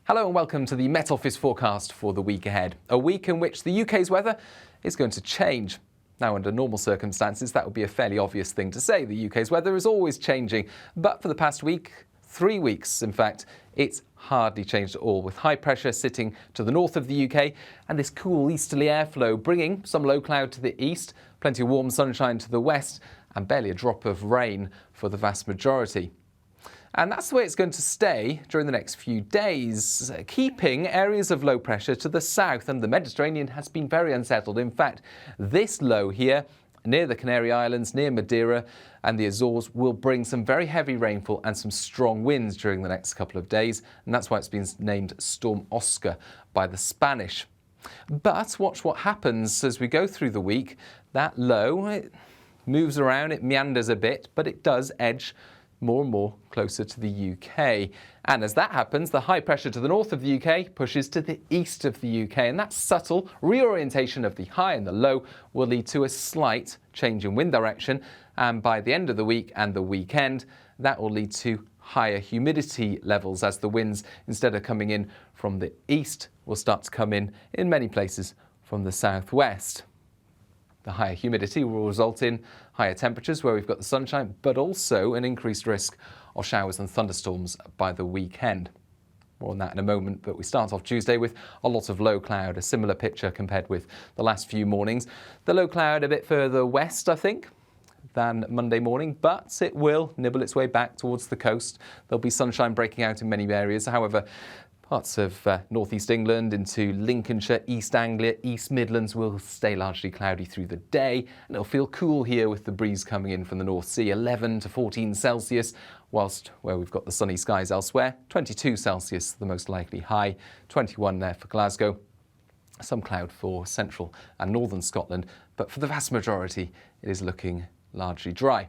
Hello and welcome to the Met Office forecast for the week ahead. A week in which the UK's weather is going to change. Now, under normal circumstances, that would be a fairly obvious thing to say. The UK's weather is always changing. But for the past week, 3 weeks, in fact, it's hardly changed at all, with high pressure sitting to the north of the UK and this cool easterly airflow bringing some low cloud to the east, plenty of warm sunshine to the west, and barely a drop of rain for the vast majority. And that's the way it's going to stay during the next few days, keeping areas of low pressure to the south, and the Mediterranean has been very unsettled. In fact, this low here near the Canary Islands, near Madeira and the Azores will bring some very heavy rainfall and some strong winds during the next couple of days, and that's why it's been named Storm Oscar by the Spanish. But watch what happens as we go through the week. That low, it moves around, it meanders a bit, but it does edge more and more closer to the UK. And as that happens, the high pressure to the north of the UK pushes to the east of the UK, and that subtle reorientation of the high and the low will lead to a slight change in wind direction, and by the end of the week and the weekend, that will lead to higher humidity levels as the winds, instead of coming in from the east, will start to come in many places from the southwest. The higher humidity will result in higher temperatures where we've got the sunshine, but also an increased risk of showers and thunderstorms by the weekend. More on that in a moment, but we start off Tuesday with a lot of low cloud, a similar picture compared with the last few mornings. The low cloud a bit further west, I think, than Monday morning, but it will nibble its way back towards the coast. There'll be sunshine breaking out in many areas. However, parts of northeast England into Lincolnshire, East Anglia, East Midlands will stay largely cloudy through the day, and it'll feel cool here with the breeze coming in from the North Sea, 11 to 14 Celsius, whilst where we've got the sunny skies elsewhere, 22 Celsius, the most likely high, 21 there for Glasgow. Some cloud for central and northern Scotland, but for the vast majority, it is looking largely dry.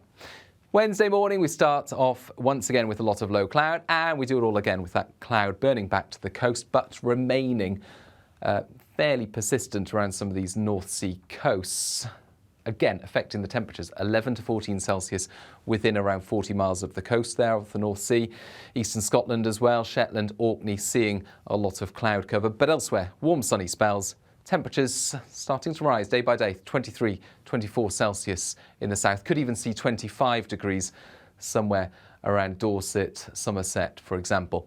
Wednesday morning, we start off once again with a lot of low cloud, and we do it all again with that cloud burning back to the coast, but remaining fairly persistent around some of these North Sea coasts. Again, affecting the temperatures, 11 to 14 Celsius within around 40 miles of the coast there of the North Sea. Eastern Scotland as well, Shetland, Orkney seeing a lot of cloud cover, but elsewhere, warm sunny spells. Temperatures starting to rise day by day, 23, 24 Celsius in the south. Could even see 25 degrees somewhere around Dorset, Somerset, for example.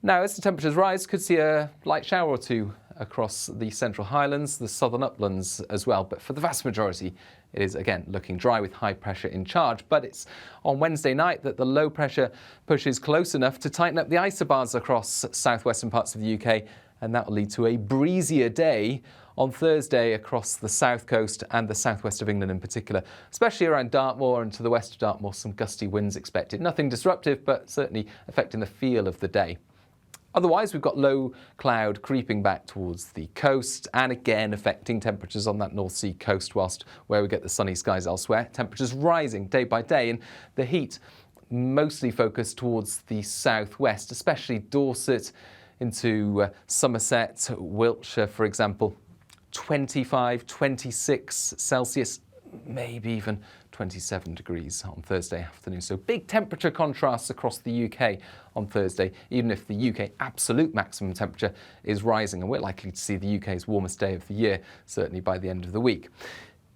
Now, as the temperatures rise, could see a light shower or two across the Central Highlands, the southern uplands as well. But for the vast majority, it is again looking dry with high pressure in charge. But it's on Wednesday night that the low pressure pushes close enough to tighten up the isobars across southwestern parts of the UK, and that will lead to a breezier day on Thursday across the south coast and the southwest of England in particular, especially around Dartmoor and to the west of Dartmoor, some gusty winds expected. Nothing disruptive, but certainly affecting the feel of the day. Otherwise, we've got low cloud creeping back towards the coast and again affecting temperatures on that North Sea coast, whilst where we get the sunny skies elsewhere, temperatures rising day by day, and the heat mostly focused towards the southwest, especially Dorset into Somerset, Wiltshire, for example, 25, 26 Celsius, maybe even 27 degrees on Thursday afternoon. So big temperature contrasts across the UK on Thursday, even if the UK absolute maximum temperature is rising, and we're likely to see the UK's warmest day of the year, certainly by the end of the week.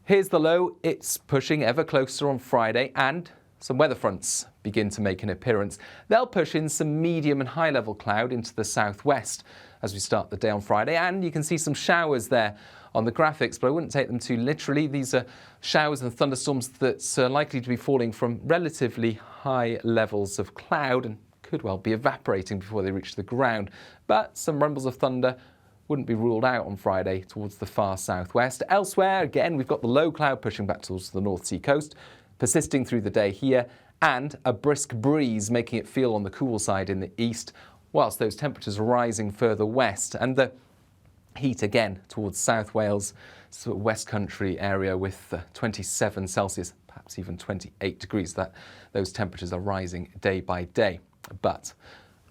Here's the low. It's pushing ever closer on Friday, and some weather fronts begin to make an appearance. They'll push in some medium and high level cloud into the southwest as we start the day on Friday, and you can see some showers there on the graphics, but I wouldn't take them too literally. These are showers and thunderstorms that are likely to be falling from relatively high levels of cloud and could well be evaporating before they reach the ground. But some rumbles of thunder wouldn't be ruled out on Friday towards the far southwest. Elsewhere, again, we've got the low cloud pushing back towards the North Sea coast, persisting through the day here, and a brisk breeze making it feel on the cool side in the east, whilst those temperatures are rising further west. And the heat again towards South Wales, sort of West Country area with 27 Celsius, perhaps even 28 degrees. Those temperatures are rising day by day. But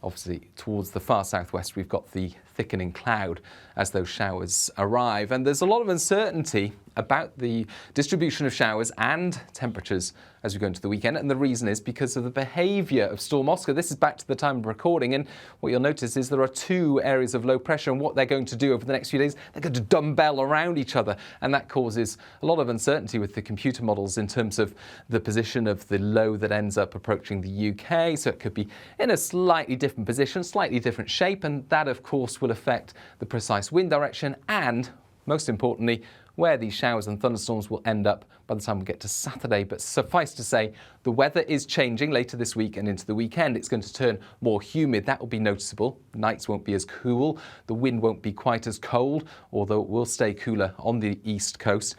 obviously towards the far southwest, we've got the thickening cloud as those showers arrive. And there's a lot of uncertainty about the distribution of showers and temperatures as we go into the weekend. And the reason is because of the behaviour of Storm Oscar. This is back to the time of recording, and what you'll notice is there are two areas of low pressure, and what they're going to do over the next few days, they're going to dumbbell around each other, and that causes a lot of uncertainty with the computer models in terms of the position of the low that ends up approaching the UK. So it could be in a slightly different position, slightly different shape, and that of course will affect the precise wind direction and, most importantly, where these showers and thunderstorms will end up by the time we get to Saturday. But suffice to say, the weather is changing later this week and into the weekend. It's going to turn more humid. That will be noticeable. Nights won't be as cool. The wind won't be quite as cold, although it will stay cooler on the east coast.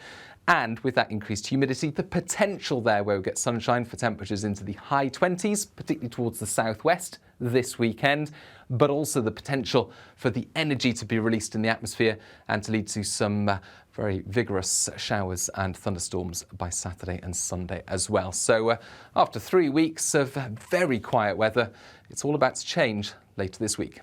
And with that increased humidity, the potential there where we get sunshine for temperatures into the high 20s, particularly towards the southwest this weekend, but also the potential for the energy to be released in the atmosphere and to lead to some very vigorous showers and thunderstorms by Saturday and Sunday as well. So after 3 weeks of very quiet weather, it's all about to change later this week.